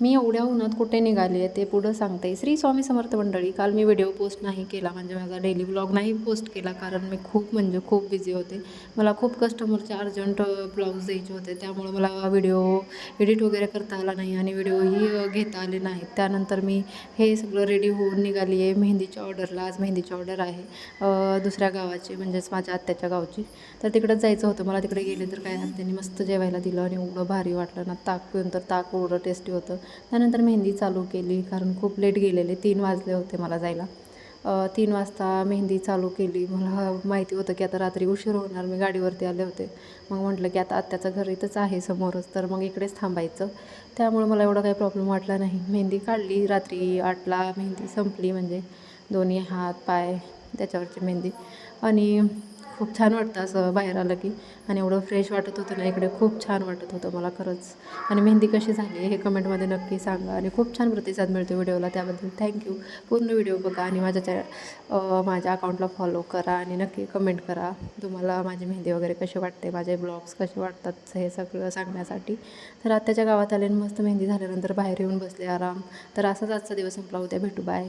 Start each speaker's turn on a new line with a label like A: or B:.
A: मी एवढ्या उन्हात कुठे निघाली आहे ते पुढं सांगते. श्री स्वामी समर्थ मंडळी, काल मी व्हिडिओ पोस्ट नाही केला, म्हणजे माझा डेली ब्लॉग नाही पोस्ट केला, कारण मी खूप म्हणजे खूप बिझी होते. मला खूप कस्टमरचे अर्जंट ब्लाऊज द्यायचे होते, त्यामुळे मला व्हिडिओ एडिट वगैरे करता आला नाही आणि व्हिडिओही घेता आले नाहीत. त्यानंतर मी हे सगळं रेडी होऊन निघाली आहे मेहंदीच्या ऑर्डरला. आज मेहंदीची ऑर्डर आहे दुसऱ्या गावाची, म्हणजेच माझ्या आत्याच्या गावची. तर तिकडंच जायचं होतं मला. तिकडे गेले तर काय आत्याने मस्त जेवायला दिलं आणि एवढं भारी वाटलं ना. ताक पिऊन तर ताक एवढं टेस्टी होतं. त्यानंतर मेहंदी चालू केली, कारण खूप लेट गेलेले, 3 वाजले होते मला जायला. 3 वाजता मेहंदी चालू केली. मला माहिती होतं की आता रात्री उशीर होणार, मी गाडीवरती आले होते. मग म्हटलं की आता आत्याचं घर इथंच आहे समोरच, तर मग इकडेच थांबायचं. त्यामुळे मला एवढा काही प्रॉब्लेम वाटला नाही. मेहंदी काढली, रात्री 8ला मेहंदी संपली, म्हणजे दोन्ही हात पाय त्याच्यावरची मेहंदी. आणि खूप छान वाटतं असं बाहेर आलं की. आणि एवढं फ्रेश वाटत होतं ना इकडे, खूप छान वाटत होतं मला खरंच. आणि मेहंदी कशी झाली हे कमेंटमध्ये नक्की सांगा. आणि खूप छान प्रतिसाद मिळतो व्हिडिओला, त्याबद्दल थँक्यू. पूर्ण व्हिडिओ बघा आणि माझ्या अकाउंटला फॉलो करा आणि नक्की कमेंट करा तुम्हाला माझी मेहंदी वगैरे कशी वाटते, माझे ब्लॉग्स कसे वाटतात, हे सगळं सांगण्यासाठी. तर आत्याच्या गावात आले आणि मस्त मेहंदी झाल्यानंतर बाहेर येऊन बसले आराम. तर असाच आजचा दिवस संपला. उद्या भेटू. बाय.